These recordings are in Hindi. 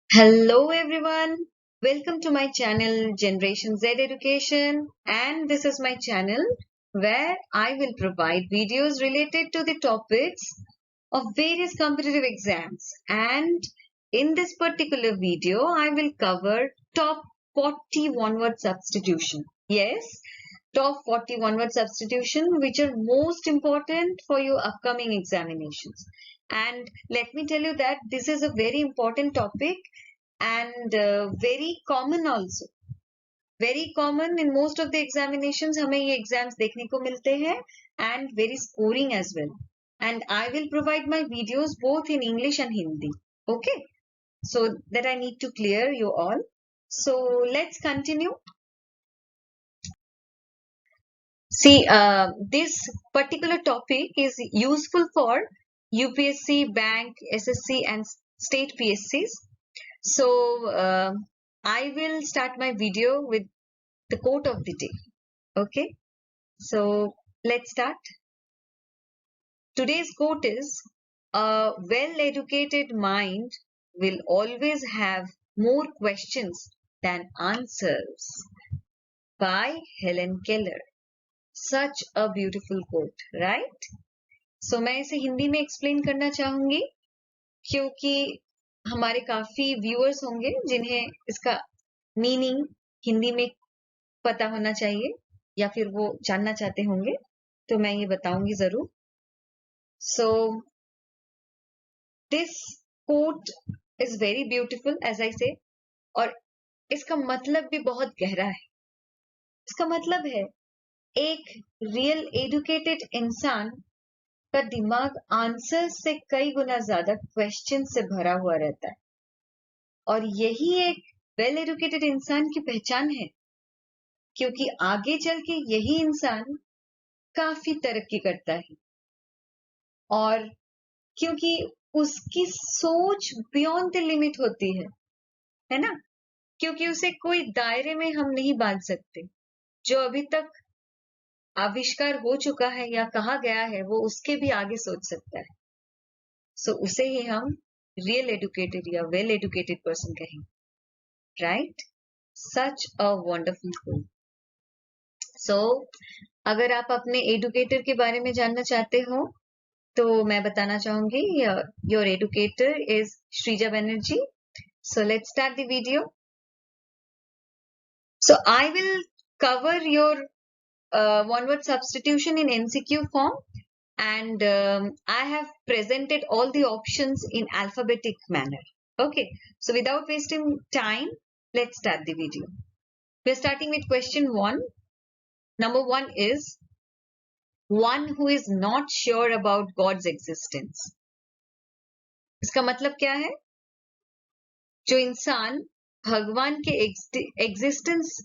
Hello everyone, welcome to my channel Generation Z Education, and this is my channel where I will provide videos related to the topics of various competitive exams, and in this particular video I will cover top 40 one-word substitution. Yes, top 40 one-word substitution which are most important for your upcoming examinations. And let me tell you that this is a very important topic and very common also. Very common in most of the examinations हमें ये exams देखने को मिलते हैं and very scoring as well. And I will provide my videos both in English and Hindi. Okay, so that I need to clear you all. So let's continue. See, this particular topic is useful for UPSC, bank, SSC, and state PSCs. So I will start my video with the quote of the day. Okay, so let's start. Today's quote is, "A well-educated mind will always have more questions than answers," by Helen Keller. Such a beautiful quote, right? So मैं इसे हिंदी में explain करना चाहूंगी क्योंकि हमारे काफी viewers होंगे जिन्हें इसका meaning हिंदी में पता होना चाहिए या फिर वो जानना चाहते होंगे, तो मैं ये बताऊंगी जरूर. So this quote is very beautiful as I say, और इसका मतलब भी बहुत गहरा है. इसका मतलब है एक रियल एडुकेटेड इंसान का दिमाग आंसर से कई गुना ज्यादा क्वेश्चन से भरा हुआ रहता है, और यही एक वेल एडुकेटेड इंसान की पहचान है, क्योंकि आगे चल के यही इंसान काफी तरक्की करता है, और क्योंकि उसकी सोच बियॉन्ड द लिमिट होती है ना, क्योंकि उसे कोई दायरे में हम नहीं बांध सकते. जो अभी तक आविष्कार हो चुका है या कहा गया है वो उसके भी आगे सोच सकता है. सो उसे ही हम रियल एडुकेटेड या वेल एडुकेटेड पर्सन कहेंगे, right? Such a wonderful quote. So अगर आप अपने एडुकेटर के बारे में जानना चाहते हो तो मैं बताना चाहूंगी your educator is Shreeja Banerjee. So let's start the video. So I will cover your one-word substitution in MCQ form, and I have presented all the options in alphabetic manner. Okay, so without wasting time, let's start the video. We're starting with question 1. Number 1 is, one who is not sure about God's existence. इसका मतलब क्या है? जो इंसान भगवान के एग्जिस्टेंस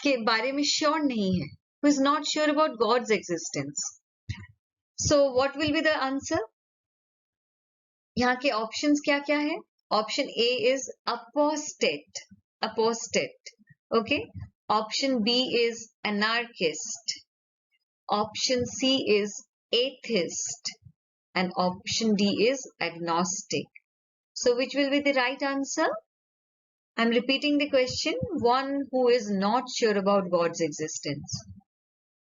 के बारे में श्योर नहीं है, who is not sure about God's existence. So what will be the answer? यहाँ के options क्या क्या है? Option A is apostate. Apostate. Okay. Option B is anarchist. Option C is atheist. And option D is agnostic. So which will be the right answer? I'm repeating the question. One who is not sure about God's existence.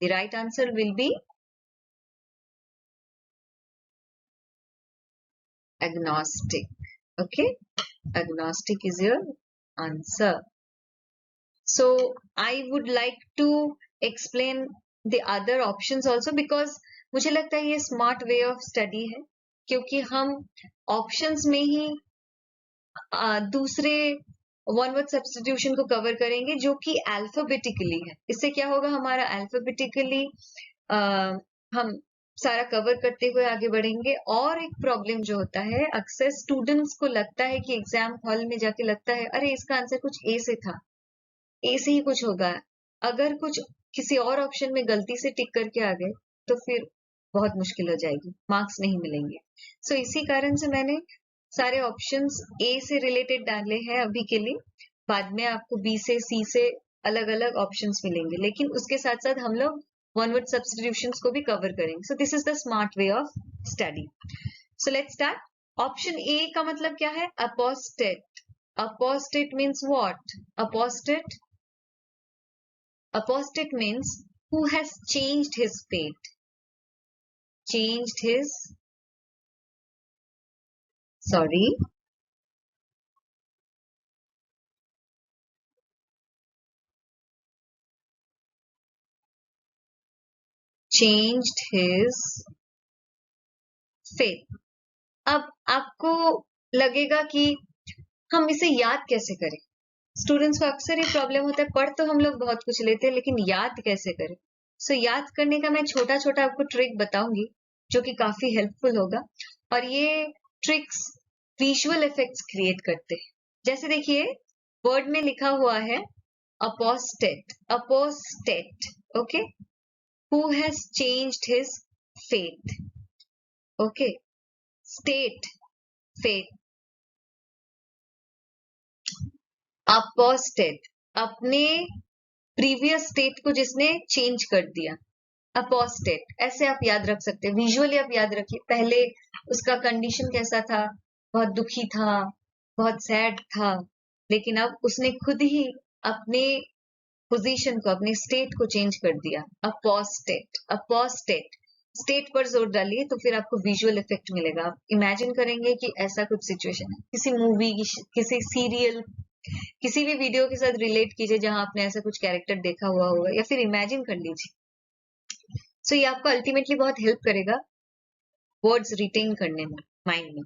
The right answer will be agnostic. Okay, agnostic is your answer. So I would like to explain the other options also, because मुझे लगता है ये smart way of study है, क्योंकि हम options में ही दूसरे वन वर्ड सब्स्टिट्यूशन को कवर करेंगे जो कि अल्फाबेटिकली है. इससे क्या होगा, हमारा अल्फाबेटिकली हम सारा कवर करते हुए आगे बढ़ेंगे. और एक प्रॉब्लम जो होता है, अक्सर स्टूडेंट्स को लगता है कि एग्जाम हॉल में जाके लगता है अरे इसका आंसर कुछ ए से था, ए से ही कुछ होगा. अगर कुछ किसी और ऑप्शन में गलती से टिक करके आ गए तो फिर बहुत मुश्किल हो जाएगी, मार्क्स नहीं मिलेंगे. सो इसी कारण से मैंने सारे ऑप्शंस ए से रिलेटेड डाले हैं अभी के लिए. बाद में आपको बी से सी से अलग अलग ऑप्शंस मिलेंगे, लेकिन उसके साथ साथ हम लोग वन वर्ड सब्स्टिट्यूशंस को भी कवर करेंगे. सो this is the smart way of study. So let's start. Option A का मतलब क्या है? Apostate. Apostate means what? Apostate, apostate means who has changed his faith. Changed his, sorry, changed his faith. अब आपको लगेगा कि हम इसे याद कैसे करें? स्टूडेंट्स को अक्सर ये प्रॉब्लम होता है, पढ़ तो हम लोग बहुत कुछ लेते हैं लेकिन याद कैसे करें? सो याद करने का मैं छोटा छोटा आपको ट्रिक बताऊंगी जो कि काफी हेल्पफुल होगा, और ये ट्रिक्स विजुअल इफेक्ट्स क्रिएट करते हैं. जैसे देखिए, वर्ड में लिखा हुआ है apostate. Apostate, okay, who has changed his faith. Okay, state, faith. apostate, अपने प्रीवियस स्टेट को जिसने चेंज कर दिया. अपोस्टेट, ऐसे आप याद रख सकते हैं. विजुअली आप याद रखिए, पहले उसका कंडीशन कैसा था? बहुत दुखी था, बहुत सैड था, लेकिन अब उसने खुद ही अपने पोजीशन को, अपने स्टेट को चेंज कर दिया. अपोस्टेट. अपोस्टेट, स्टेट पर जोर डालिए तो फिर आपको विजुअल इफेक्ट मिलेगा. आप इमेजिन करेंगे कि ऐसा कुछ सिचुएशन है, किसी मूवी की, किसी सीरियल, किसी भी वीडियो के साथ रिलेट कीजिए जहां आपने ऐसा कुछ कैरेक्टर देखा हुआ होगा, या फिर इमेजिन कर लीजिए. सो ये आपको अल्टीमेटली बहुत हेल्प करेगा वर्ड्स रिटेन करने में, माइंड में,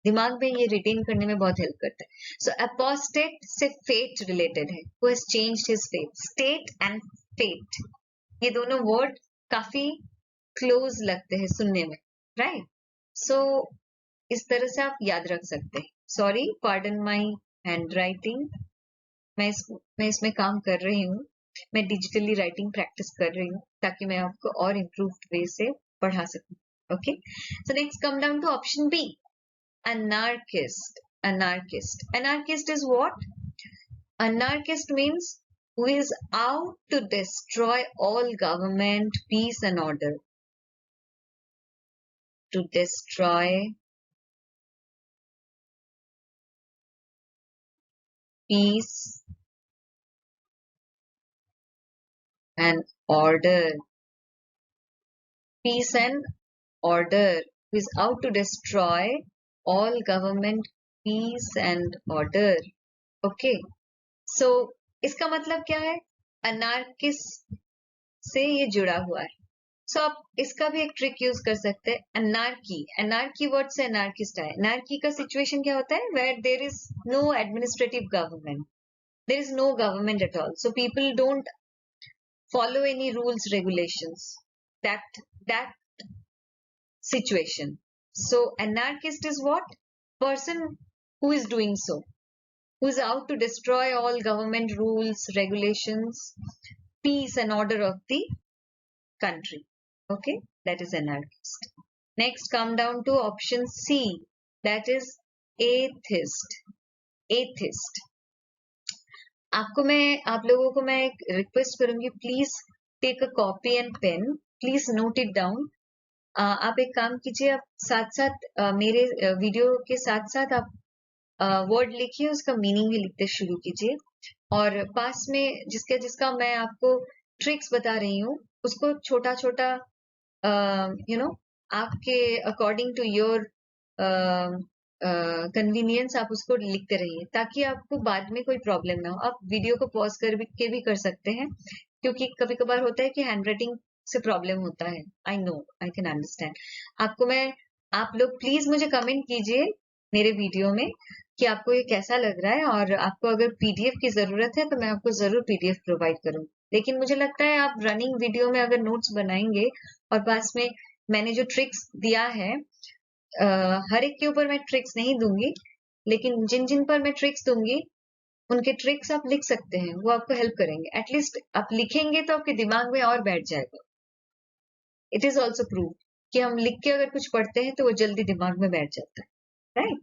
दिमाग में ये रिटेन करने में बहुत हेल्प करता है. सो अपोस्टेट से फेट रिलेटेड है. Who has changed his fate. State and fate, ये दोनों वर्ड काफी क्लोज लगते हैं सुनने में, राइट? सो इस तरह से आप याद रख सकते हैं. Sorry, pardon my hand writing. मैं इसमें काम कर रही हूँ. मैं डिजिटली राइटिंग प्रैक्टिस कर रही हूँ ताकि मैं आपको और इम्प्रूव्ड वे से पढ़ा सकूं. Okay, so next come down to option B, anarchist. Anarchist, anarchist is what? Anarchist means who is out to destroy all government, peace and order. To destroy peace and order. Peace and order, who is out to destroy all government, peace and order. Okay, so इसका मतलब क्या है? anarchist से ये जुड़ा हुआ है. सो आप इसका भी एक ट्रिक यूज कर सकते हैं. एनार्की, एनार्की वर्ड से एनार्किस्ट है. एनार्की का सिचुएशन क्या होता है? Where there is no administrative government, there is no government at all, so people don't follow any rules, regulations, that situation. So anarchist is what? Person who is doing so, who is out to destroy all government rules, regulations, peace and order of the country. Okay, that is anarchist. Next come down to option C, that is atheist. Atheist, आपको मैं, आप लोगों को मैं एक रिक्वेस्ट करूंगी, please take a copy and pen, please note it down. आप एक काम कीजिए, आप साथ साथ मेरे वीडियो के साथ साथ आप वर्ड लिखिए, उसका मीनिंग भी लिखते शुरू कीजिए, और पास में जिसका जिसका मैं आपको ट्रिक्स बता रही हूँ उसको छोटा छोटा आपके अकॉर्डिंग टू योर कन्वीनियंस आप उसको लिखते रहिए ताकि आपको बाद में कोई प्रॉब्लम ना हो. आप वीडियो को पॉज करके भी कर सकते हैं, क्योंकि कभी कभार होता है कि हैंड राइटिंग से प्रॉब्लम होता है. I know, I can understand. आपको मैं, आप लोग प्लीज मुझे कमेंट कीजिए मेरे वीडियो में कि आपको ये कैसा लग रहा है, और आपको अगर पीडीएफ की जरूरत है तो मैं आपको जरूर पीडीएफ प्रोवाइड करूंगी. लेकिन मुझे लगता है आप रनिंग वीडियो में अगर नोट्स बनाएंगे और पास में मैंने जो ट्रिक्स दिया है, हर एक के ऊपर मैं ट्रिक्स नहीं दूंगी, लेकिन जिन जिन पर मैं ट्रिक्स दूंगी उनके ट्रिक्स आप लिख सकते हैं, वो आपको हेल्प करेंगे. एटलीस्ट आप लिखेंगे तो आपके दिमाग में और बैठ जाएगा. इट इज ऑल्सो प्रूव कि हम लिख के अगर कुछ पढ़ते हैं तो वो जल्दी दिमाग में बैठ जाता है, right?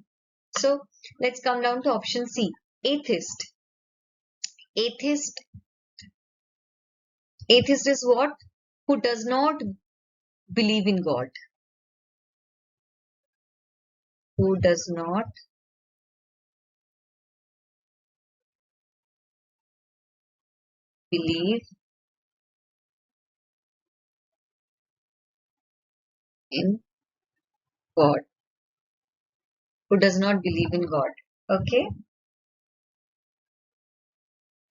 So let's come down to option C, atheist. Atheist, atheist is what? Who does not believe in God. who does not believe in God. Who does not believe in God. Okay.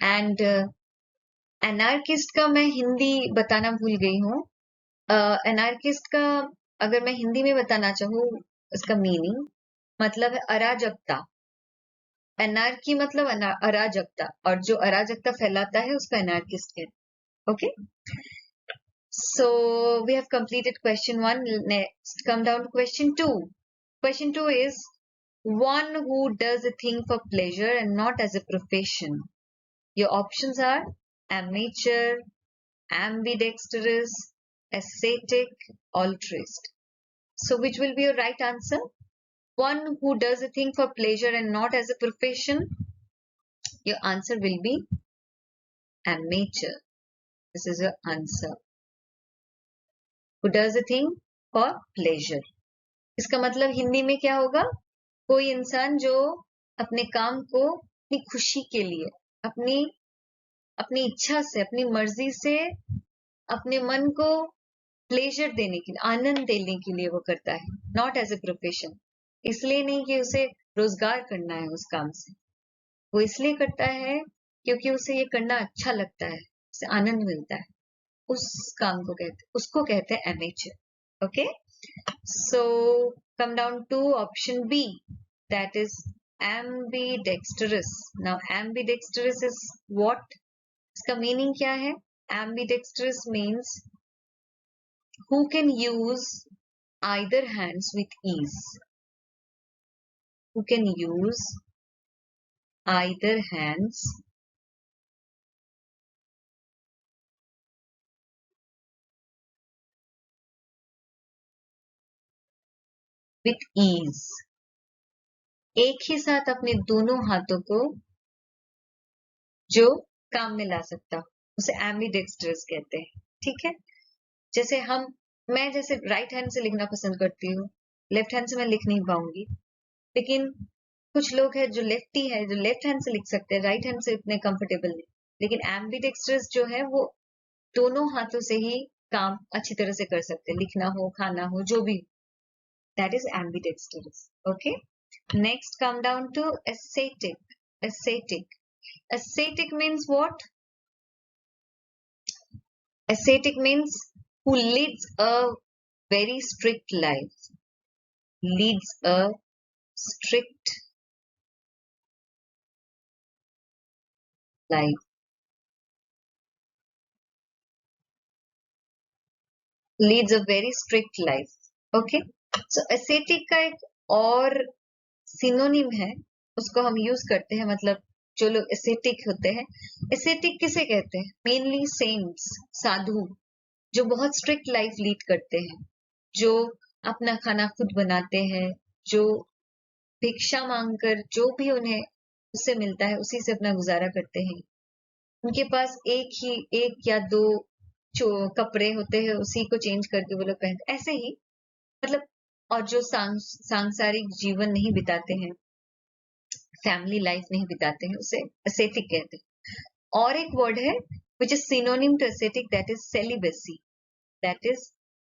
And anarchist का मैं हिंदी बताना भूल गई हूँ. एनार्किस्ट का अगर मैं हिंदी में बताना चाहूँ, इसका मीनिंग मतलब है अराजकता. एनार्की मतलब अराजकता, और जो अराजकता फैलाता है उसको एनार्किस्ट कहते हैं. Okay. So we have completed question 1. Next, come down to question 2. Question 2 is one who does a thing for pleasure and not as a profession. Your options are amateur, ambidextrous, ascetic, altruist. So which will be your right answer? One who does a thing for pleasure and not as a profession. Your answer will be amateur. This is your answer. Who does a thing for pleasure. इसका मतलब हिंदी में क्या होगा? कोई इंसान जो अपने काम को अपनी खुशी के लिए, अपनी इच्छा से, अपनी मर्जी से, अपने मन को प्लेजर देने के लिए, आनंद देने के लिए वो करता है. Not as a profession. इसलिए नहीं कि उसे रोजगार करना है उस काम से. वो इसलिए करता है क्योंकि उसे ये करना अच्छा लगता है, उसे आनंद मिलता है. उस काम को उसको कहते हैं amateur. Okay. So come down to option B, that is ambidextrous. Now ambidextrous is what? इसका मीनिंग क्या है? Ambidextrous means who can use either hands with ease. Who can use either hands with ease. एक ही साथ अपने दोनों हाथों को जो काम में ला सकता, उसे ambidextrous कहते हैं. ठीक है. जैसे मैं जैसे राइट हैंड से लिखना पसंद करती हूँ, लेफ्ट हैंड से मैं लिख नहीं पाऊंगी. लेकिन कुछ लोग हैं जो लेफ्टी है, जो लेफ्ट हैंड से लिख सकते हैं, राइट हैंड से इतने कंफर्टेबल नहीं. लेकिन एम्बीडेक्स्ट्रस जो है वो दोनों हाथों से ही काम अच्छी तरह से कर सकते हैं, लिखना हो, खाना हो, जो भी. That is ambidextrous. Okay. Next come down to ascetic. ascetic ascetic means what? Ascetic means who leads a very strict life. Leads a strict life. Leads a very strict life. Okay. So ascetic का एक और सिनोनिम है, उसको हम यूज करते हैं, मतलब जो लोग एसेटिक होते हैं. एसेटिक किसे कहते हैं? मेनली सेंट्स, साधु, जो बहुत स्ट्रिक्ट लाइफ लीड करते हैं, जो अपना खाना खुद बनाते हैं, जो भिक्षा मांगकर जो भी उन्हें उससे मिलता है उसी से अपना गुजारा करते हैं. उनके पास एक या दो जो कपड़े होते हैं उसी को चेंज करके वो लोग पहनते, ऐसे ही मतलब. और जो सांसारिक जीवन नहीं बिताते हैं, फैमिली लाइफ नहीं बिताते हैं, उसे ascetic कहते हैं. और एक वर्ड है which is synonym to ascetic, that is celibacy. That is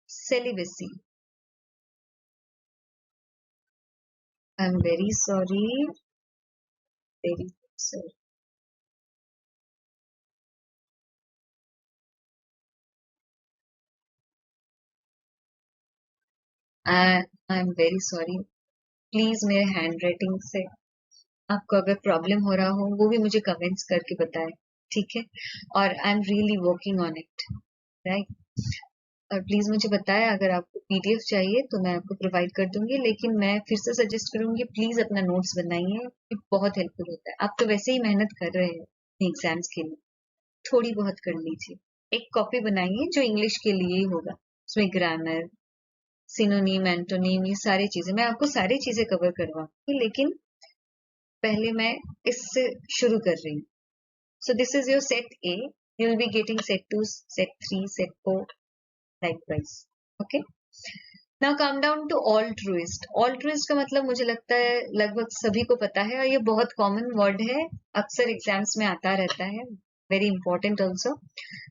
celibacy. I'm very sorry. Very sorry. I'm very sorry. Please मेरे हैंड राइटिंग से आपको अगर प्रॉब्लम हो रहा हो वो भी मुझे कमेंट्स करके बताएं. ठीक है. और I am really working on it. Right. और प्लीज मुझे बताएं, अगर आपको पीडीएफ चाहिए तो मैं आपको प्रोवाइड कर दूंगी, लेकिन मैं फिर से सजेस्ट करूंगी प्लीज अपना नोट्स बनाइए. ये बहुत हेल्पफुल होता है. आप तो वैसे ही मेहनत कर रहे हैं एग्जाम्स के लिए, थोड़ी बहुत कर लीजिए. एक कॉपी बनाइए जो इंग्लिश के लिए ही होगा, उसमें ग्रामर, सिनोनिम, एंटोनिम, ये सारी चीजें, मैं आपको सारी चीजें कवर करवाऊंगी, लेकिन पहले मैं इससे शुरू कर रही हूँ. So this is your set A. You will be getting set 2, set 3, set 4, likewise. Okay. Now come down to altruist. Altruist का मतलब मुझे लगता है लगभग सभी को पता है, और ये बहुत कॉमन वर्ड है, अक्सर एग्जाम्स में आता रहता है, वेरी इंपॉर्टेंट ऑल्सो।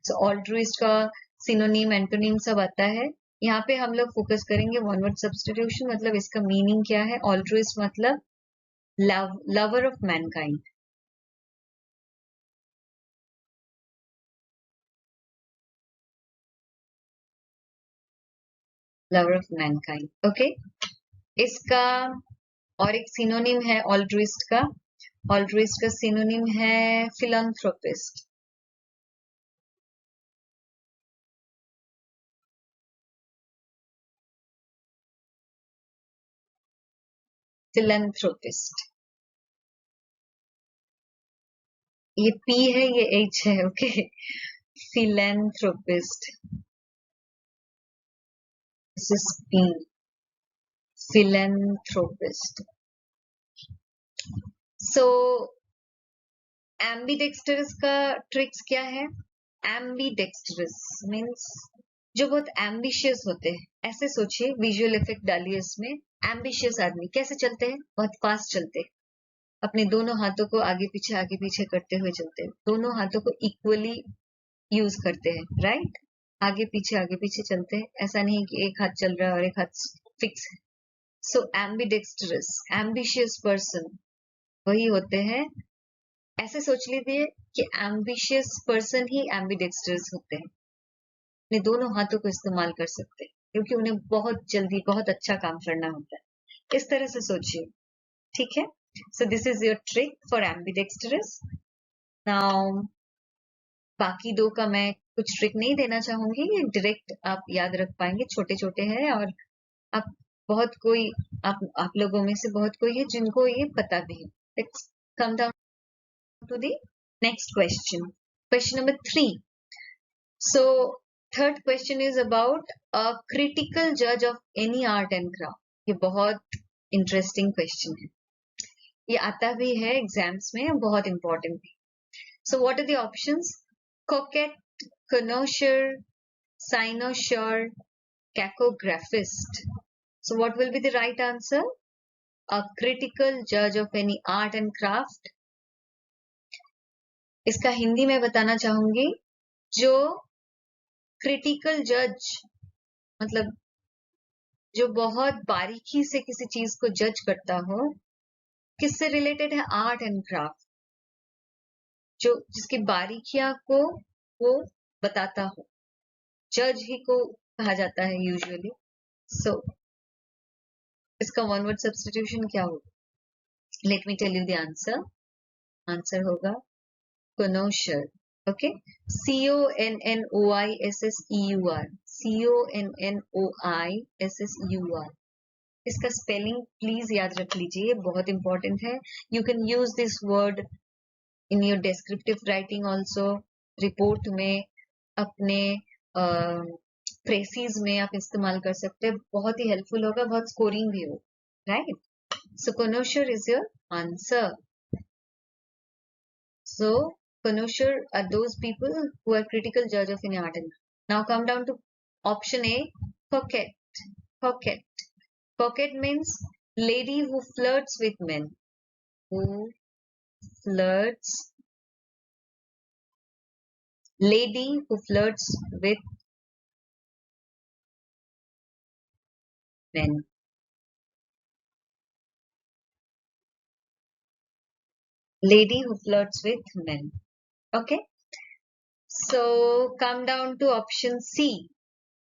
सो ऑल्ट्रुइस्ट का सिनोनिम एंटोनिम सब आता है। यहाँ पे हम लोग फोकस करेंगे वन वर्ड सब्स्टिट्यूशन, मतलब इसका मीनिंग क्या है। ऑल्ट्रुइस्ट मतलब lover of Mankind. Lover of Mankind, okay. इसका और एक सिनोनिम है ऑल्ट्रुइस्ट का। ऑल्ट्रुइस्ट का सिनोनिम है फिलैंथ्रोपिस्ट। फिलैंथ्रोपिस्ट, ये पी है, ये एच है, okay. Philanthropist, this is P, philanthropist. So ambidextrous का ट्रिक्स क्या है। एम्बीडेक्स्टरस मीन्स जो बहुत एम्बिशियस होते हैं, ऐसे सोचिए, विजुअल इफेक्ट डालिए इसमें। एम्बिशियस आदमी कैसे चलते हैं, बहुत फास्ट चलते हैं, अपने दोनों हाथों को आगे पीछे करते हुए चलते हैं, दोनों हाथों को इक्वली यूज करते हैं, राइट। आगे पीछे चलते हैं, ऐसा नहीं कि एक हाथ चल रहा है और एक हाथ फिक्स है। सो एम्बीडेक्स्टरस, एम्बिशियस पर्सन वही होते हैं। ऐसे सोच लीजिए कि एम्बिशियस पर्सन ही एम्बीडेक्स्टरस होते हैं, अपने दोनों हाथों को इस्तेमाल कर सकते हैं, क्योंकि उन्हें बहुत जल्दी बहुत अच्छा काम करना होता है। इस तरह से सोचिए, ठीक है। So this is your trick for ambidextrous. Now बाकी दो का मैं कुछ ट्रिक नहीं देना चाहूंगी, ये डायरेक्ट आप याद रख पाएंगे, छोटे छोटे हैं, और आप बहुत कोई आप लोगों में से बहुत कोई है जिनको ये पता भी है। Let's come down to the next question, question number 3। So third question is about a critical जज of any art and craft. ये बहुत इंटरेस्टिंग क्वेश्चन है, ये आता भी है एग्जाम्स में, बहुत इंपॉर्टेंट भी। So what are the options. coquette, connoisseur, cynosure, cacographist. So what will be the right answer? A critical judge of any art and craft. इसका हिंदी में बताना चाहूंगी, जो क्रिटिकल जज मतलब जो बहुत बारीकी से किसी चीज को जज करता हो। किससे रिलेटेड है, आर्ट एंड क्राफ्ट, जो जिसकी बारीकियां को वो बताता हो, जज ही को कहा जाता है यूजुअली। सो इसका वन वर्ड सब्स्टिट्यूशन क्या होगा। Let me tell you the answer. Answer होगा connoisseur, ओके। CONNOISSEUR, CONNOISSEUR। इसका स्पेलिंग प्लीज याद रख लीजिए, बहुत इंपॉर्टेंट है। You can use this word in your descriptive writing also, report में, अपने प्रेसीज में आप इस्तेमाल कर सकते हैं, बहुत ही हेल्पफुल होगा, बहुत स्कोरिंग भी होगा, right. So connoisseur is your answer. So connoisseur are those people who are critical judge of any art and craft. Now come down to option A, coquette. Coquette. Coquette means lady who flirts with men. Who flirts, lady who flirts with men. Lady who flirts with men. Okay. So come down to option C,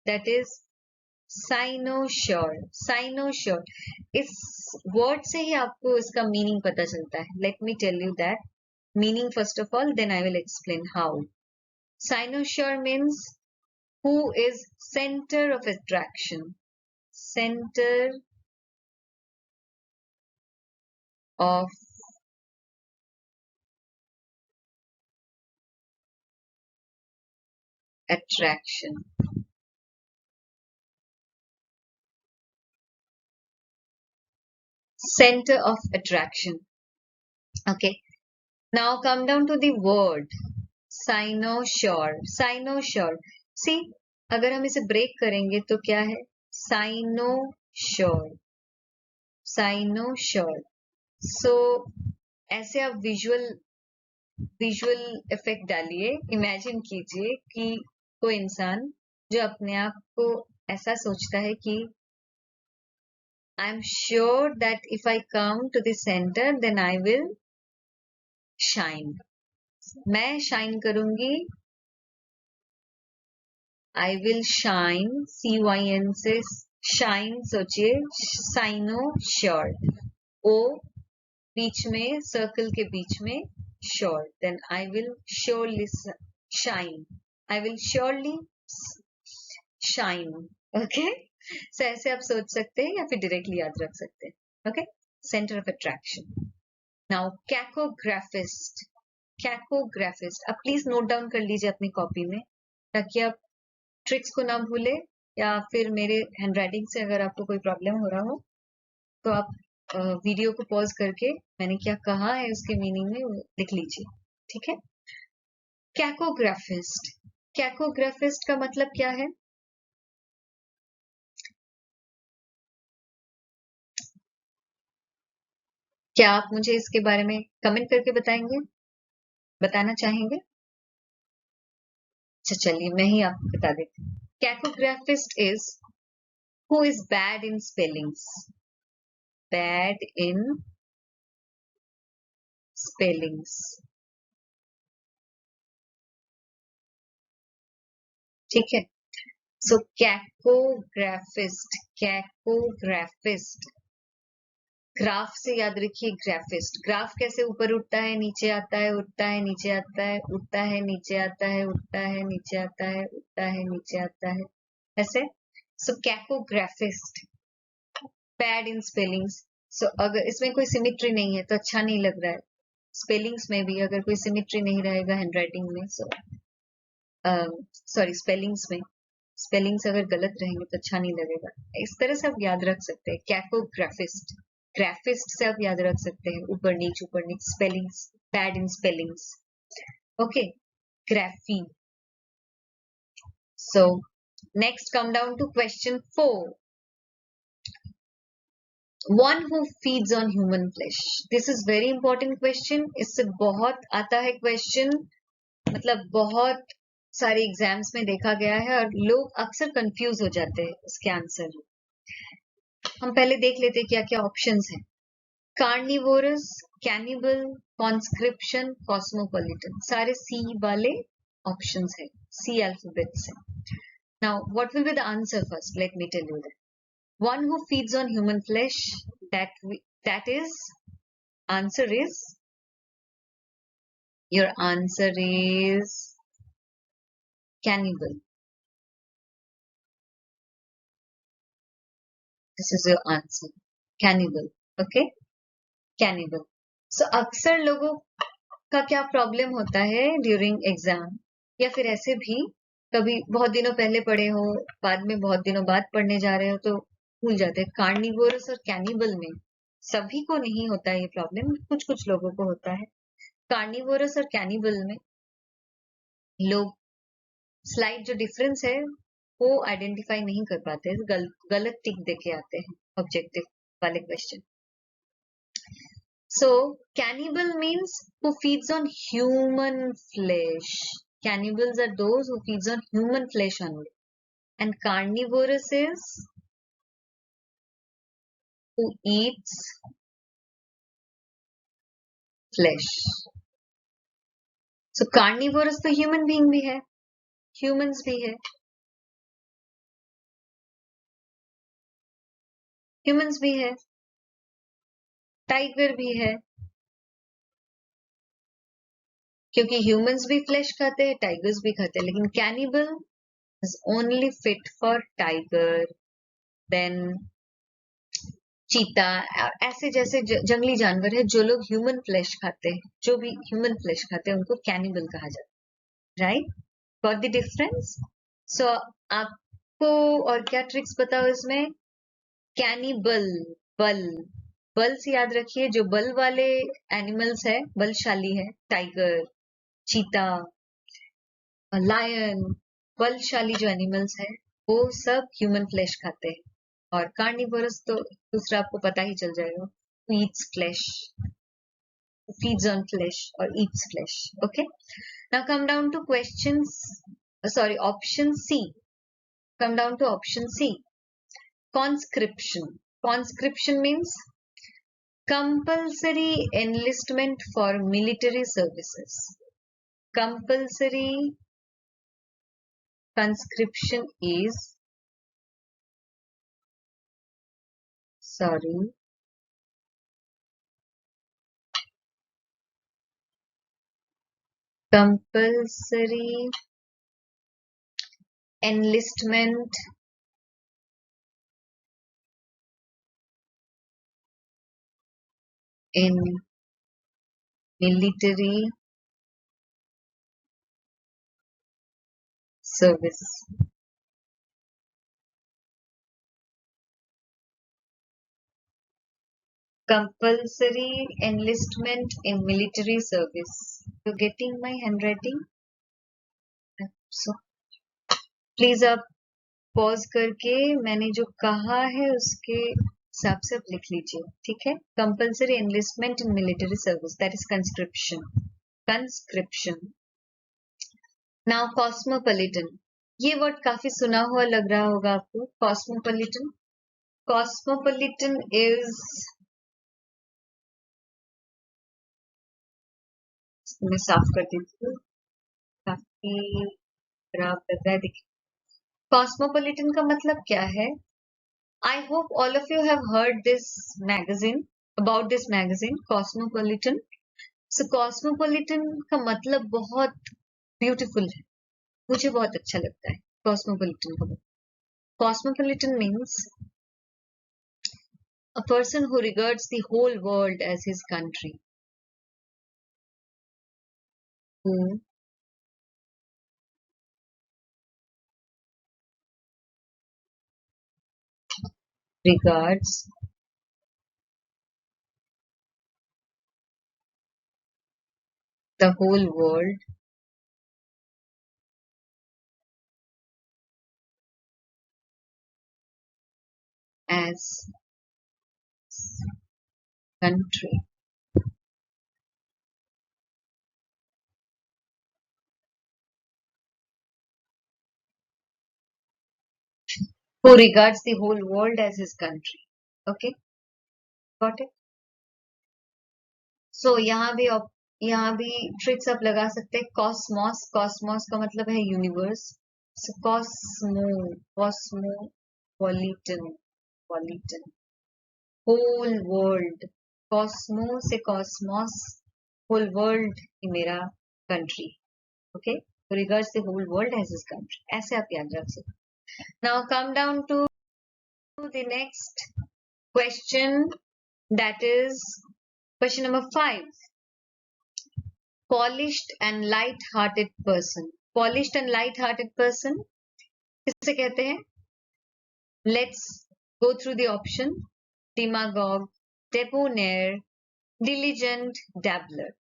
that is cynosure. Cynosure, इस वर्ड से ही आपको इसका मीनिंग पता चलता है। Let me tell you that meaning first of all, then I will explain how. Cynosure means who is center of attraction. Center of attraction. Center of attraction. Okay. Now come down to the word cynosure. Cynosure. See, अगर हम इसे ब्रेक करेंगे तो क्या है, साइनोशोर, साइनोशोर। सो ऐसे आप विजुअल इफेक्ट डालिए, इमेजिन कीजिए कि कोई इंसान जो अपने आप को ऐसा सोचता है कि I am sure that if I come to the centre then I will shine, मैं शाइन करूंगी, आई विल शाइन, CYN से शाइन सोचिए, साइनो श्योर, ओ बीच में, सर्कल के बीच में, sure, then I will surely shine, I will surely shine. Okay, so ऐसे आप सोच सकते हैं या फिर डायरेक्टली याद रख सकते हैं। Okay, centre of attraction. Now cacographist, cacographist, आप प्लीज नोट डाउन कर लीजिए अपनी कॉपी में ताकि आप ट्रिक्स को ना भूले, या फिर मेरे हैंडराइटिंग से अगर आपको कोई प्रॉब्लम हो रहा हो तो आप वीडियो को पॉज करके मैंने क्या कहा है उसके मीनिंग में लिख लीजिए, ठीक है। कैकोग्राफिस्ट, कैकोग्राफिस्ट का मतलब क्या है? क्या आप मुझे इसके बारे में कमेंट करके बताएंगे, बताना चाहेंगे? अच्छा चलिए मैं ही आपको बता देती हूँ। Cacographist is who is bad in spellings, bad in spellings, ठीक है। सो कैकोग्राफिस्ट, कैकोग्राफिस्ट, ग्राफ से याद रखिए, ग्राफिस्ट, ग्राफ कैसे ऊपर उठता है, नीचे आता है, उठता है, नीचे आता है, उठता है, नीचे आता है, उठता है, नीचे आता है, उठता है, नीचे आता है, ऐसे। सो कैकोग्राफिस्ट, बैड इन स्पेलिंग्स। सो अगर इसमें कोई सिमिट्री नहीं है तो अच्छा नहीं लग रहा है, स्पेलिंग्स में भी अगर कोई सिमिट्री नहीं रहेगा हैंडराइटिंग में, सॉरी स्पेलिंग्स में, स्पेलिंग्स अगर गलत रहेंगे तो अच्छा नहीं लगेगा। इस तरह से आप याद रख सकते हैं कैकोग्राफिस्ट, ग्राफिस्ट से आप याद रख सकते हैं ऊपर नीच, spellings, bad in spellings. Okay, graphy. So next come down to question 4, one who feeds on human flesh. This is very important question, इससे बहुत आता है क्वेश्चन, मतलब बहुत सारे एग्जाम्स में देखा गया है और लोग अक्सर कंफ्यूज हो जाते हैं इसके आंसर। हम पहले देख लेते हैं क्या क्या ऑप्शंस हैं। कार्निवोरस, कैनिबल, कॉन्स्क्रिप्शन, कॉस्मोपॉलिटन, सारे सी वाले ऑप्शंस है, सी अल्फाबेट से। Now what will be the answer? First let me tell you that one who feeds on human flesh, that is, answer is, your answer is cannibal. This is your answer, cannibal. Okay, cannibal. So अक्सर लोगों का क्या प्रॉब्लम होता है ड्यूरिंग एग्जाम, या फिर ऐसे भी कभी बहुत दिनों पहले पढ़े हो, बाद में बहुत दिनों बाद पढ़ने जा रहे हो तो भूल जाते हैं। कार्निवोरस और कैनिबल में सभी को नहीं होता है ये प्रॉब्लम, कुछ कुछ लोगों को होता है। कार्निवोरस और कैनिबल में लोग स्लाइड जो डिफरेंस है वो आइडेंटिफाई नहीं कर पाते, गलत टिक देके आते हैं ऑब्जेक्टिव वाले question. So cannibal means who feeds on human flesh. Cannibals are those who feeds on human flesh only. And carnivorous is who eats flesh. So carnivorous तो human being भी है, humans भी है, humans भी है, टाइगर भी है, क्योंकि ह्यूमंस भी फ्लैश खाते हैं, टाइगर्स भी खाते हैं, लेकिन cannibal is only fit for tiger, then cheetah, ऐसे जैसे जंगली जानवर है जो लोग ह्यूमन फ्लैश खाते हैं, जो भी ह्यूमन फ्लैश खाते हैं उनको कैनिबल कहा जाता है, right? Got the difference? So आपको और क्या ट्रिक्स बताओ इसमें? कैनिबल, बल, बल से याद रखिए, जो बल वाले एनिमल्स है, बलशाली है, टाइगर, चीता, लायन, बलशाली जो एनिमल्स है वो सब ह्यूमन फ्लैश खाते हैं, और कार्निवोरस तो दूसरा आपको पता ही चल जाएगा, Yeats flash, feeds on flesh or eats flesh. Okay, now come down to questions, sorry, option C. Come down to option C. Conscription. Conscription means compulsory enlistment for military services. Compulsory conscription is, sorry, compulsory enlistment in military service. Compulsory enlistment in military service. You getting my handwriting? So please आप पॉज करके मैंने जो कहा है उसके हिसाब से आप लिख लीजिए, ठीक है? Compulsory enlistment in military service, that is conscription. Conscription. Now cosmopolitan. ये वर्ड काफी सुना हुआ लग रहा होगा आपको. कॉस्मोपॉलिटन. कॉस्मोपॉलिटन इज, मैं साफ कर देती हूँ, काफी खराब लग रहा है. देखिए, कॉस्मोपॉलिटन का मतलब क्या है? I hope all of you have heard this magazine, about this magazine, Cosmopolitan. So Cosmopolitan का मतलब बहुत beautiful है, मुझे बहुत अच्छा लगता है Cosmopolitan का मतलब. Cosmopolitan means a person who regards the whole world as his country, who regards the whole world as country. Who regards the whole world as his country. Okay, got it? So यहाँ भी ट्रिक्स आप लगा सकते हैं. कॉस्मोस. कॉस्मोस का मतलब है universe. So cosmopolitan. Politan, whole world. Cosmo से कॉस्मोस, होल वर्ल्ड ही मेरा country. Okay, regards the whole world as his country, ऐसे आप याद रख सकते. Now come down to the next question, that is question number 5. Polished and light-hearted person. Polished and light-hearted person किसे कहते हैं? Let's go through the option. Demagogue, debonair, diligent, dabbler.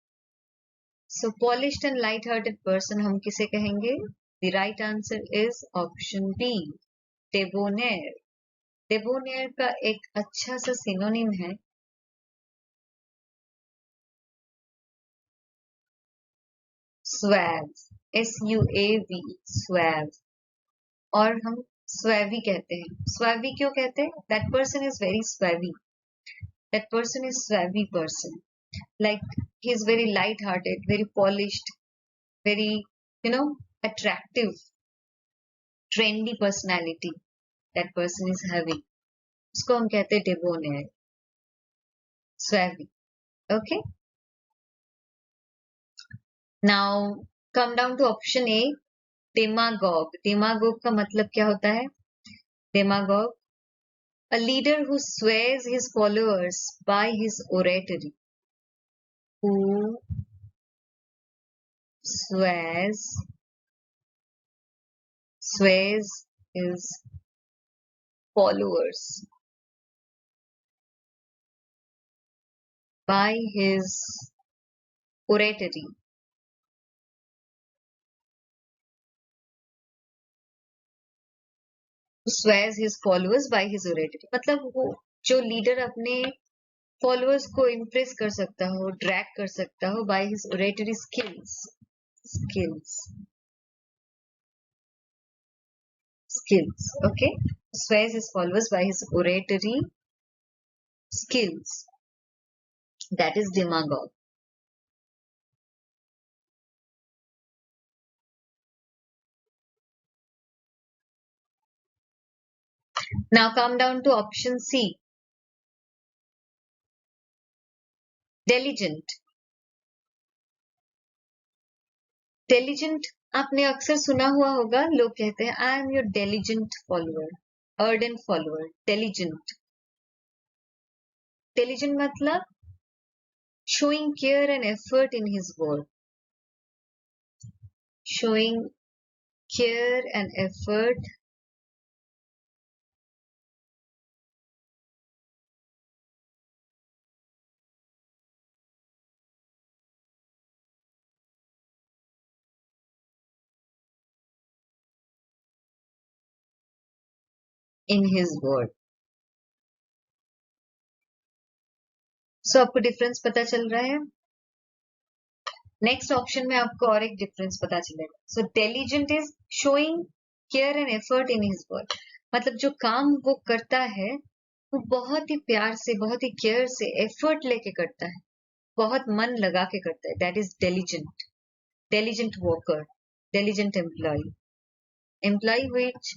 So polished and light-hearted person हम किसे कहेंगे? The right answer is option B, debonair. Debonair का एक अच्छा सा synonym है suave. SUAV, suave. और हम स्वैवी कहते हैं. स्वैवी क्यों कहते हैं? That person is very swavy. That person is swavy person. Like he is very light-hearted, very polished, very, attractive, trendy personality. That person is having. उसको हम कहते हैं debonair, swavy. Okay. Now come down to option A, demagogue. Demagogue का मतलब क्या होता है? Demagogue, a leader who sways his followers by his oratory. Who sways his followers by his oratory. swears his followers by his oratory. मतलब वो जो लीडर अपने फॉलोअर्स को इम्प्रेस कर सकता हो, ड्रैग कर सकता हो by his oratory skills. Okay, swears his followers by his oratory skills. That is demagogue. Now come down to option C. Diligent. Diligent आपने अक्सर सुना हुआ होगा, लोग कहते हैं I am your diligent follower, ardent follower. Diligent. Diligent मतलब showing care and effort in his work. Showing care and effort in his work. So आपको डिफरेंस पता चल रहा है? नेक्स्ट ऑप्शन में आपको और एक डिफरेंस पता चलेगा. So diligent is showing care and effort in his work. मतलब जो काम वो करता है वो बहुत ही प्यार से, बहुत ही केयर से, एफर्ट लेके करता है, बहुत मन लगा के करता है. That is diligent. Diligent worker, diligent employee which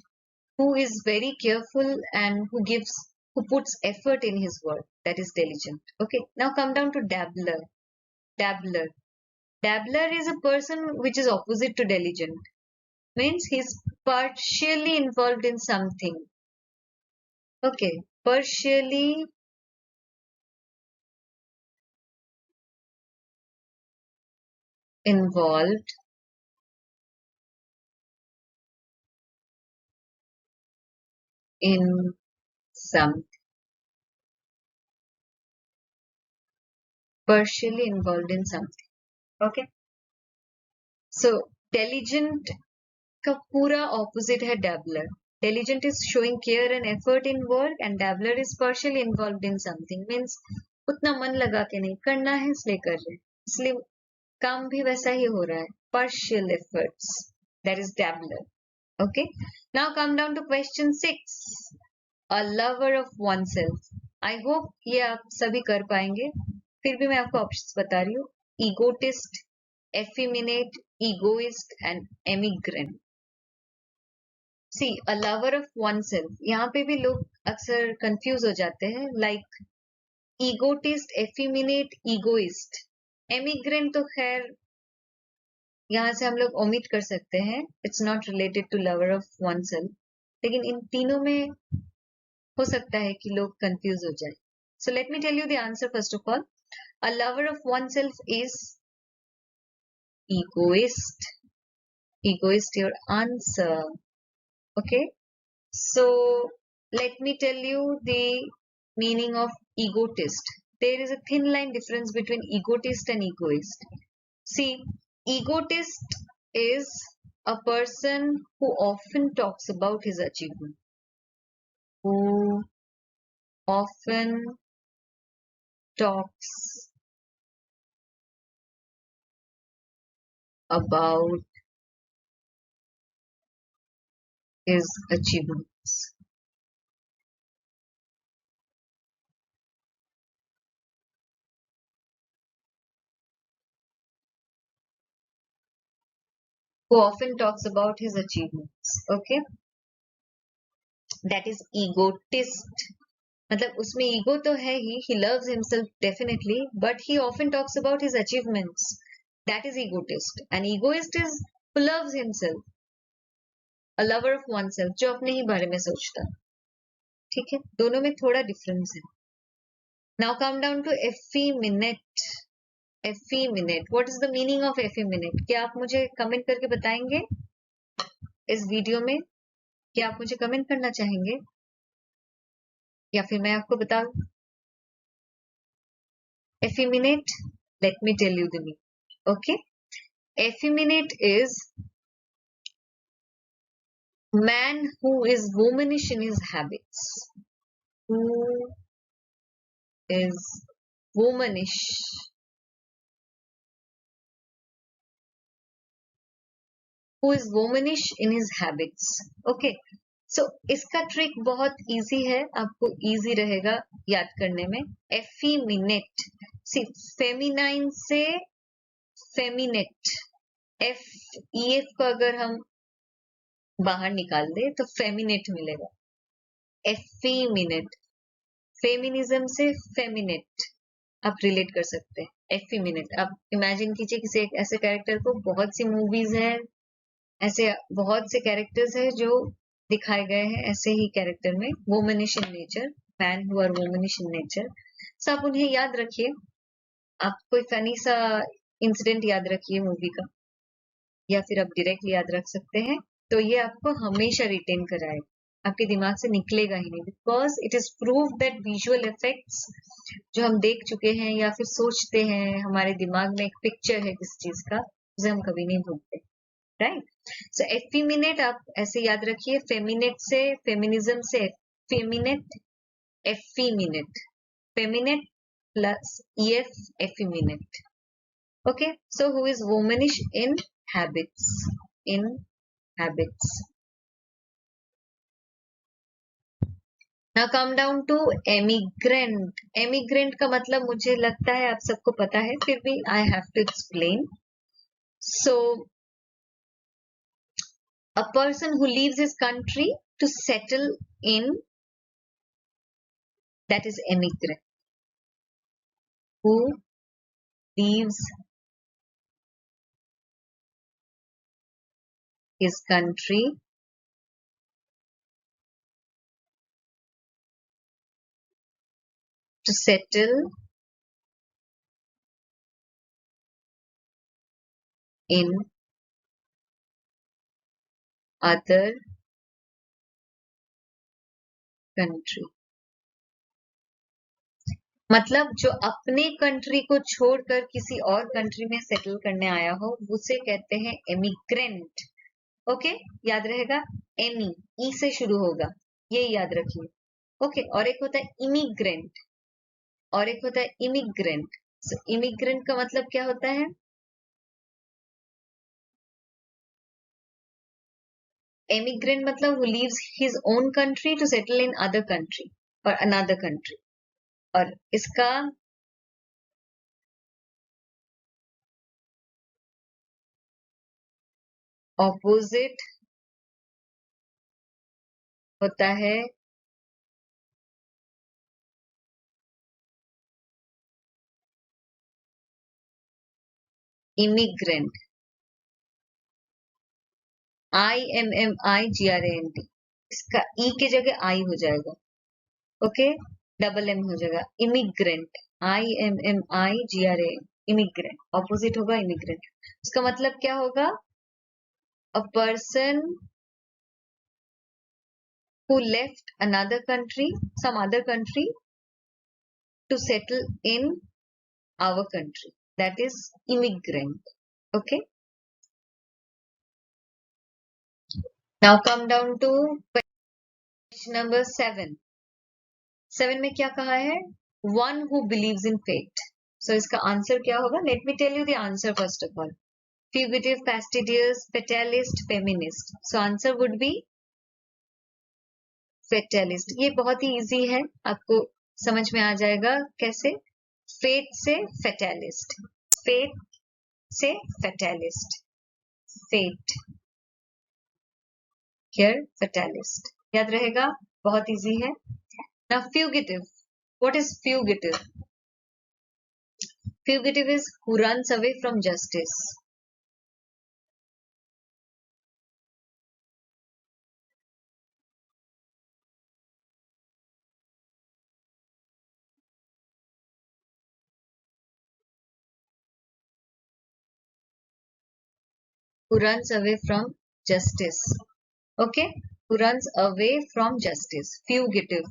who is very careful and who puts effort in his work. That is diligent. Okay, now come down to dabbler. Dabbler. Dabbler is a person which is opposite to diligent. Means he's partially involved in something. Okay, partially involved in some. Partially involved in something. Okay. So diligent का पूरा opposite है dabbler. Diligent is showing care and effort in work and dabbler is partially involved in something. Means उतना मन लगा के नहीं, करना है इसलिए कर रहे हैं, इसलिए काम भी वैसा ही हो रहा है. Partial efforts. That is dabbler. Okay. Now come down to question 6. A lover of oneself. I hope ये आप सभी कर पाएंगे. फिर भी मैं आपको ऑप्शंस बता रही हूँ. Egotist, effeminate, egoist and emigrant. See, a lover of oneself. यहाँ पे भी लोग अक्सर कंफ्यूज हो जाते हैं. Like egotist, effeminate, egoist. Emigrant तो खैर यहाँ से हम लोग ओमिट कर सकते हैं. It's not related to lover of oneself. लेकिन इन तीनों में हो सकता है कि लोग कंफ्यूज हो जाए. So let me tell you the answer first of all. A lover of oneself is egoist. Egoist your answer. Okay. So let me tell you the meaning of egotist. There is a thin line difference between egotist and egoist. See, egotist is a person who often talks about his achievement. Who often talks about his achievements. Who often talks about his achievements. Okay, that is egotist. मतलब उसमें ego तो है ही, he loves himself definitely, but he often talks about his achievements. That is egotist. And egoist is who loves himself, a lover of oneself, जो अपने ही बारे में सोचता. ठीक है, दोनों में थोड़ा डिफरेंस है. Now come down to effeminate. Effeminate. What is the meaning of effeminate? क्या आप मुझे कमेंट करके बताएंगे इस वीडियो में? क्या आप मुझे कमेंट करना चाहेंगे या फिर मैं आपको बताऊं? Effeminate, let me tell you the meaning. Okay, effeminate is Man who is womanish in his habits. Who is womanish? Who is womanish in his habits? Okay. So इसका ट्रिक बहुत इजी है, आपको इजी रहेगा याद करने में. एफीमिनेट. सी फेमिनाइन से फेमिनेट. एफ ई एफ को अगर हम बाहर निकाल दे तो फेमिनेट मिलेगा. एफीमिनेट. फेमिनिज्म से फेमिनेट आप रिलेट कर सकते हैं. एफीमिनेट. आप इमेजिन कीजिए किसी एक ऐसे कैरेक्टर को, बहुत सी मूवीज हैं, ऐसे बहुत से कैरेक्टर्स हैं जो दिखाए गए हैं ऐसे ही कैरेक्टर में, womanish in nature, man who are womanish in nature. सब आप उन्हें याद रखिए. आप कोई फनी सा इंसिडेंट याद रखिए मूवी का, या फिर आप डायरेक्टली याद रख सकते हैं. तो ये आपको हमेशा रिटेन कराएगा, आपके दिमाग से निकलेगा ही नहीं. Because it is prove that visual effects जो हम देख चुके हैं या फिर सोचते हैं, हमारे दिमाग में एक पिक्चर है किसी चीज का, उसे हम कभी नहीं भूलते. राइट. सो एफिमिनेट आप ऐसे याद रखिए. फेमिनेट से फेमिनिज्म से feminate. Effeminate. Feminate plus ef. Effeminate. Okay, so who is womanish in habits? In habits. Now come down to emigrant. Emigrant का मतलब मुझे लगता है आप सबको पता है, फिर भी I have to explain. So a person who leaves his country to settle in, that is emigrant. Who leaves his country to settle in other country. मतलब जो अपने कंट्री को छोड़कर किसी और कंट्री में सेटल करने आया हो, उसे कहते हैं एमिग्रेंट. ओके, याद रहेगा. एमी ई से शुरू होगा, ये याद रखिए. ओके. और एक होता है इमिग्रेंट, और एक होता है इमिग्रेंट. सो इमिग्रेंट का मतलब क्या होता है? एमिग्रेंट मतलब who leaves his own country to settle in other country और अनदर कंट्री. और इसका ऑपोजिट होता है इमिग्रेंट. IMMIGRANT. इसका ई के जगह आई हो जाएगा. ओके. डबल एम हो जाएगा. इमिग्रेंट. IMMIGRANT. इमिग्रेंट. ऑपोजिट होगा इमिग्रेंट. उसका मतलब क्या होगा? A person who left another country, some other country, to settle in our country. That is immigrant. Okay. Now come down to question number 7. 7 में क्या कहा है? One who believes in fate. So इसका आंसर क्या होगा? Let me tell you the answer first of all. Fugitive, fastidious, fatalist, feminist. So answer would be fatalist. ये बहुत ही easy है, आपको समझ में आ जाएगा कैसे. Fate से fatalist. Fate से fatalist. Fate. Here fatalist. याद रहेगा, बहुत इजी है. Now fugitive. What is fugitive? Fugitive is who runs away from justice. Who runs away from justice. Okay. Who runs away from justice. Fugitive.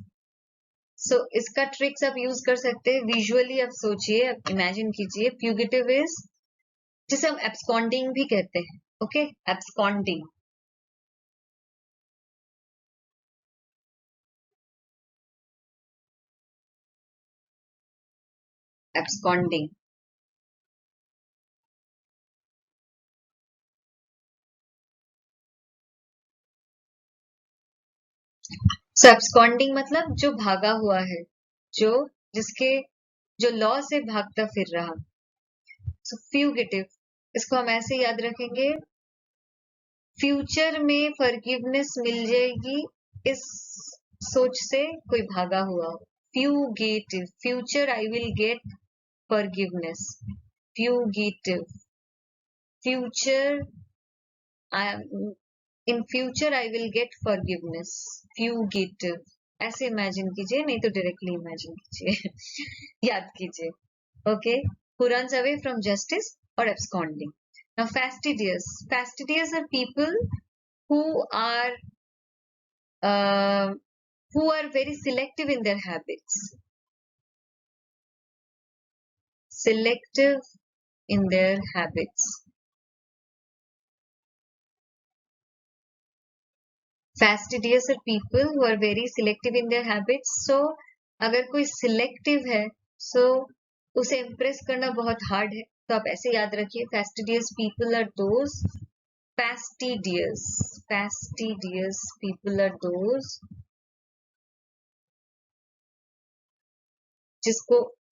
So इसका ट्रिक्स आप यूज कर सकते हैं. विजुअली आप सोचिए, आप इमेजिन कीजिए. फ्यूगिटिव इज जिसे हम एब्सकॉन्डिंग भी कहते हैं. Okay. Absconding. absconding. So absconding मतलब जो भागा हुआ है, जो जिसके जो लॉ से भागता फिर रहा. So fugitive, इसको हम ऐसे याद रखेंगे, फ्यूचर में फॉरगिवनेस मिल जाएगी इस सोच से कोई भागा हुआ हो. Fugitive, future I will get forgiveness. Fugitive, future in future I will get forgiveness. Fugitive ऐसे इमेजिन कीजिए, नहीं तो डायरेक्टली इमेजिन कीजिए. याद कीजिए. Okay, who runs away from justice or absconding. Now fastidious, fastidious are people who are uh, very selective in their habits. Selective in their habits. Fastidious are people who are very selective in their habits. So अगर कोई selective है, so उसे impress करना बहुत hard है. तो आप ऐसे याद रखिए, fastidious people are those. Fastidious, fastidious people are those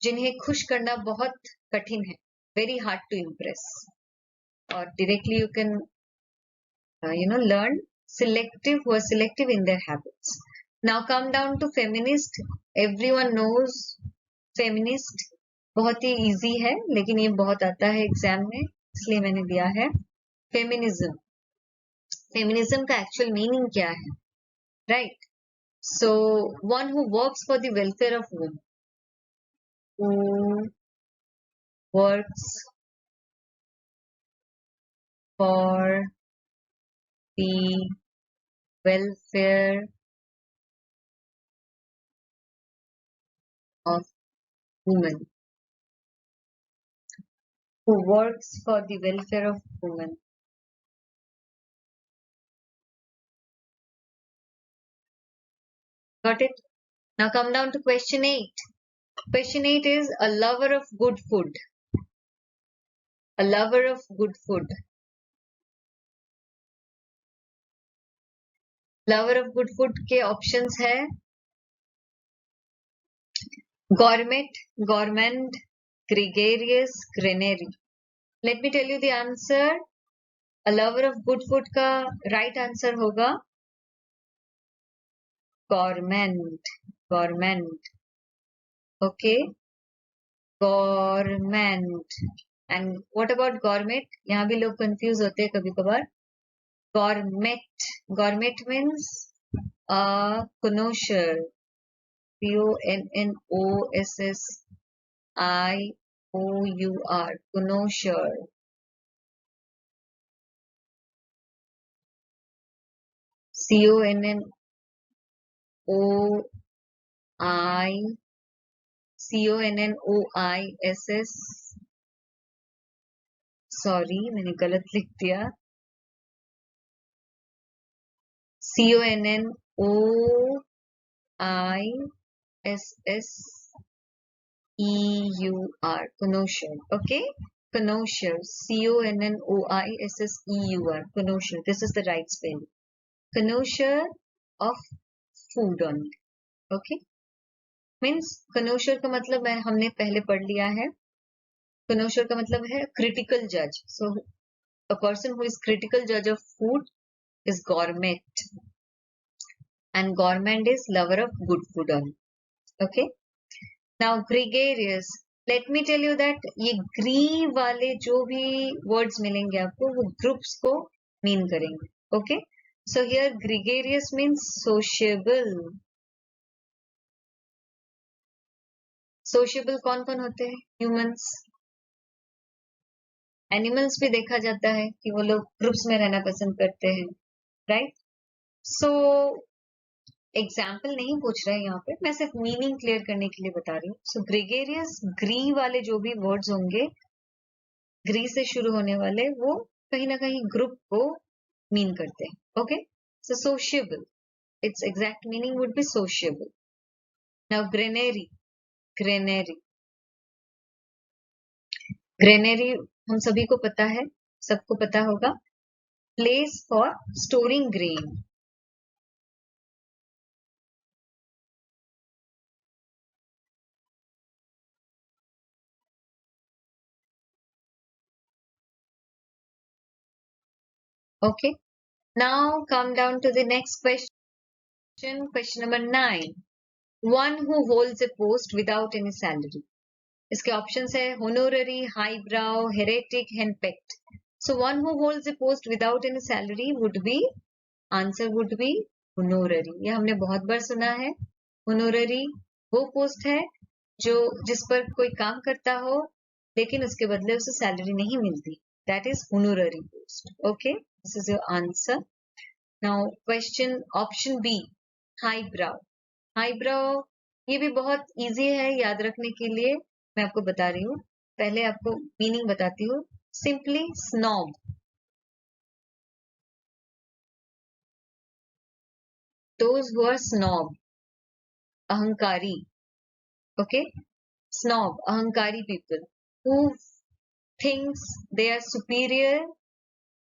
जिन्हें खुश करना बहुत कठिन है. Very hard to impress. Or directly you can learn. Selective, who are selective in their habits. Now come down to feminist. Everyone knows feminist. बहुत ही easy है, लेकिन ये बहुत आता है एग्जाम में, इसलिए मैंने दिया है. फेमिनिज्म, फेमिनिज्म का एक्चुअल मीनिंग क्या है, right? So one who works for the welfare of women, who works for the welfare of women, who works for the welfare of women. Got it? Now come down to question 8. Question 8 is a lover of good food. A lover of good food. Lover of good food के options है gourmet, gourmand, gregarious, granary. Let me tell you the answer. A lover of good food का right answer होगा gourmand. Gourmand. Okay. Gourmand. And what about gourmet? यहाँ भी लोग confuse होते हैं कभी कभार. Gourmet. Gourmet means connoisseur. Connoisseur. Connoisseur. Connoiss. Sorry, मैंने गलत लिख दिया. Connoisseur. Connoisseur. Okay. Connoisseur. Connoisseur. Connoisseur. This is the right spelling. Connoisseur of food only. Okay. Means connoisseur का मतलब हमने पहले पढ़ लिया है. Connoisseur का मतलब है critical judge. So a person who is critical judge of food is gourmet. And gourmand is lover of good food only. Okay. Now gregarious. Let me tell you that ये ग्री वाले जो भी words मिलेंगे आपको, वो groups को mean करेंगे. Okay. So here gregarious means sociable. Sociable कौन कौन होते हैं? Humans. Animals भी देखा जाता है कि वो लोग groups में रहना पसंद करते हैं. Right. So एग्जाम्पल नहीं पूछ रहा है यहाँ पे, मैं सिर्फ मीनिंग क्लियर करने के लिए बता रही हूँ. सो ग्रेगेरियस, ग्री वाले जो भी वर्ड्स होंगे, ग्री से शुरू होने वाले, वो कहीं ना कहीं ग्रुप को मीन करते हैं. Okay. So सोशियबल, it's exact meaning would be सोशियबल. Now granary. Granary granary हम सभी को पता है, सबको पता होगा, place for storing grain. Okay, now come down to the next question. Question number 9. One who holds a post without any salary. इसके ऑप्शंस है honorary, highbrow, heretic, henpecked. So one who holds a post without any salary would be, answer would be honorary. ये हमने बहुत बार सुना है. honorary वो पोस्ट है जो जिस पर कोई काम करता हो लेकिन उसके बदले उसे सैलरी नहीं मिलती. That is honorary post. Okay, this is your answer. Now question option B, highbrow. highbrow ये भी बहुत इजी है याद रखने के लिए. मैं आपको बता रही हूँ, पहले आपको मीनिंग बताती हूँ. Simply snob, those who are snob, अहंकारी. Okay, snob, अहंकारी people who thinks they are superior,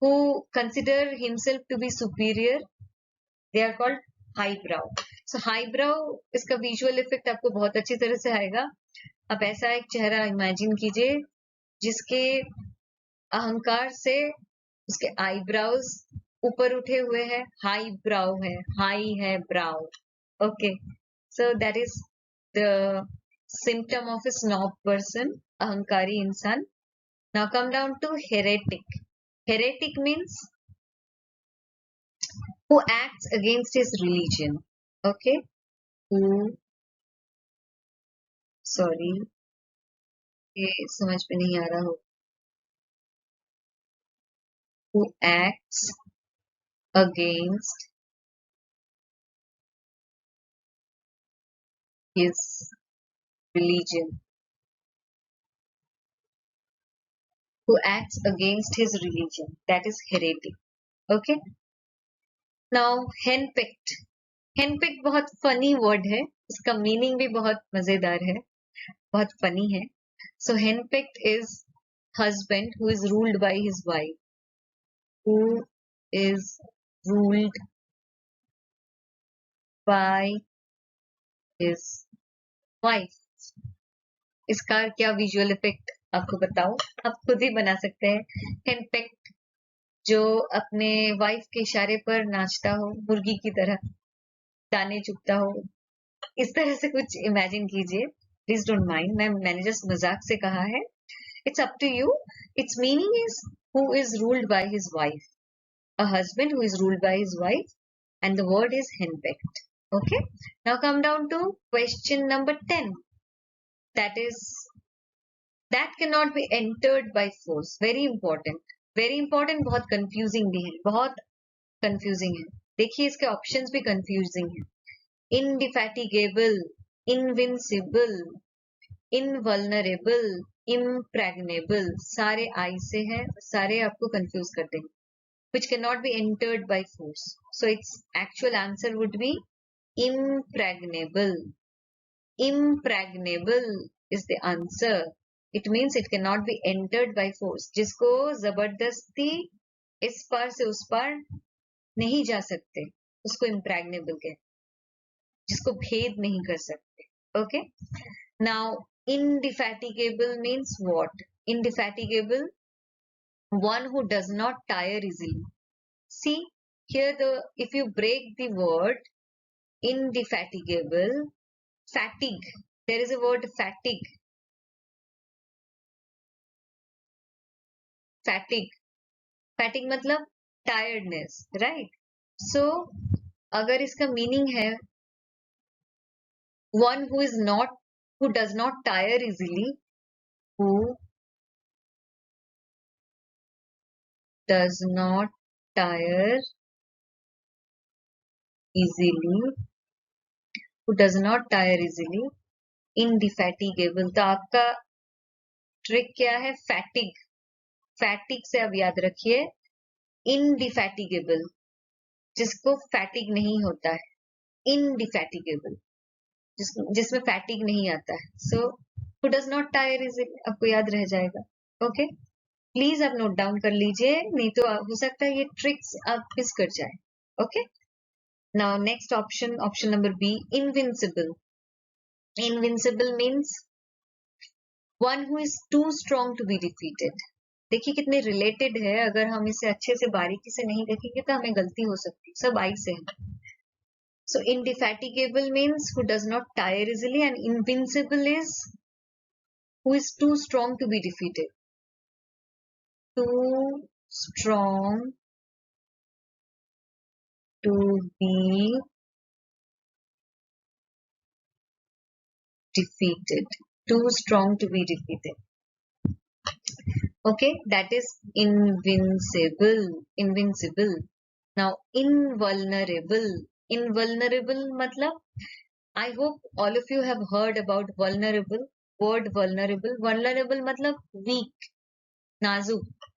who consider himself to be superior, they are called highbrow. So highbrow इसका विजुअल इफेक्ट आपको बहुत अच्छी तरह से आएगा. आप ऐसा एक चेहरा इमेजिन कीजिए जिसके अहंकार से उसके आईब्राउज ऊपर उठे हुए हैं. हाई ब्राउ है, हाई है brow. Okay, so that is the symptom of a snob person, अहंकारी इंसान. Now come down to heretic. Heretic means who acts against his religion. Okay, who, sorry, ये समझ में नहीं आ रहा हो. Who acts against his religion. Who acts against his religion, that is heretic. Okay, now henpecked. henpecked बहुत फनी वर्ड है, इसका मीनिंग भी बहुत मजेदार है, बहुत फनी है. So henpecked is husband who is ruled by his wife. Who is ruled by his wife. इसका क्या विजुअल इफेक्ट आपको बताओ, आप खुद ही बना सकते हैं. henpecked जो अपने वाइफ के इशारे पर नाचता हो, मुर्गी की तरह दाने चुगता हो, इस तरह से कुछ इमेजिन कीजिए. प्लीज डोंट माइंड, मैंने जस्ट मजाक से कहा है. It's up to you. It's meaning is who is ruled by his wife, a husband who is ruled by his wife, and the word is henpecked. Okay, now come down to question number 10. That is, that cannot be entered by force. Very important, very important. बहुत confusing भी है, बहुत confusing है. देखिए इसके ऑप्शंस भी confusing है. indefatigable, invincible, invulnerable, impregnable, सारे I से हैं, सारे आपको confuse कर देंगे. Which cannot be entered by force. So its actual answer would be impregnable. Impregnable is the answer. It means it cannot be entered by force. जिसको जबरदस्ती इस पार से उस पार नहीं जा सकते, उसको impregnable कहते हैं, जिसको भेद नहीं कर सकते. Okay, now indefatigable means what? Indefatigable, one who does not tire easily. See here, if you break the word indefatigable, fatigue, there is a word fatigue. Fatigue मतलब tiredness, right? So अगर इसका मीनिंग है one who does not tire easily, who does not tire easily, who does not tire easily, indefatigable. तो आपका ट्रिक क्या है? फैटिग से अब याद रखिए, indefatigable जिसको फैटिग नहीं होता है, indefatigable जिसमें फैटिग नहीं आता है. सो who does not tire easily आपको याद रह जाएगा. ओके, प्लीज आप नोट डाउन कर लीजिए, नहीं तो हो सकता है ये ट्रिक्स आप मिस कर जाए. Okay, now next option, option number B, invincible. Invincible means one who is too strong to be defeated. देखिए कितने रिलेटेड है, अगर हम इसे अच्छे से बारीकी से नहीं देखेंगे तो हमें गलती हो सकती है, सब आई से है. So indefatigable means who does not tire easily, and invincible is who is too strong to be defeated. Too strong to be defeated. Too strong to be defeated. Okay, that is invincible. Invincible. Now invulnerable. Invulnerable matlab, I hope all of you have heard about vulnerable. Word vulnerable. Vulnerable matlab weak, नाजुक,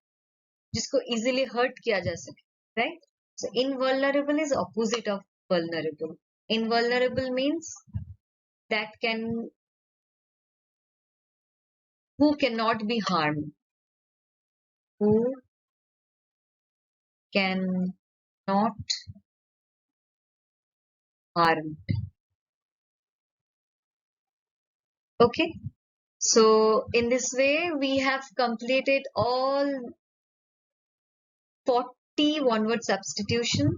जिसको easily hurt किया जा सके, right? So invulnerable is opposite of vulnerable. Invulnerable means that who cannot be harmed, who cannot harm. Okay, so in this way we have completed all 40 one-word substitution,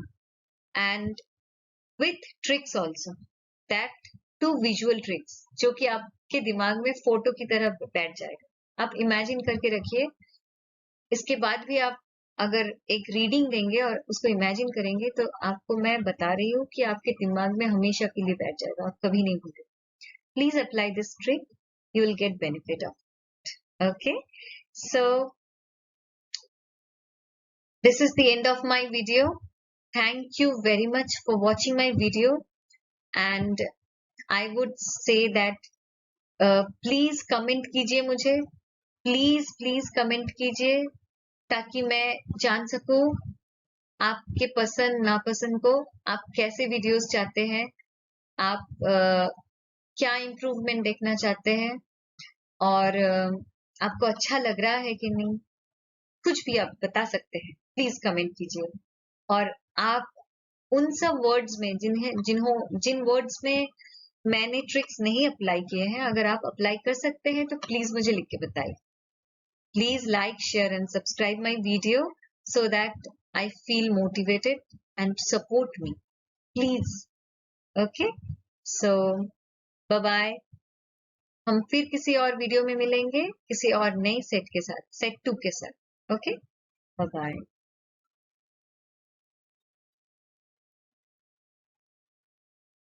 and with tricks also, that two visual tricks जो कि आपके दिमाग में फोटो की तरह बैठ जाएगा. आप इमेजिन करके रखिए, इसके बाद भी आप अगर एक रीडिंग देंगे और उसको इमेजिन करेंगे तो आपको मैं बता रही हूँ कि आपके दिमाग में हमेशा के लिए बैठ जाएगा, आप कभी नहीं भूलेंगे. Please apply this trick, you will get benefit of it. Okay, so this is the end of my video. Thank you very much for watching my video, and I would say that please comment कीजिए मुझे, प्लीज प्लीज कमेंट कीजिए ताकि मैं जान सकूं आपके पसंद नापसंद को, आप कैसे वीडियोस चाहते हैं, आप क्या इम्प्रूवमेंट देखना चाहते हैं, और आपको अच्छा लग रहा है कि नहीं, कुछ भी आप बता सकते हैं. प्लीज कमेंट कीजिए. और आप उन सब वर्ड्स में जिन वर्ड्स में मैंने ट्रिक्स नहीं अप्लाई किए हैं, अगर आप अप्लाई कर सकते हैं तो प्लीज मुझे लिख के बताइए. Please like, share and subscribe my video so that I feel motivated and support me. Please. Okay. So, bye bye. हम फिर किसी और वीडियो में मिलेंगे, किसी और नए सेट के साथ, सेट 2 के साथ. Okay, bye bye.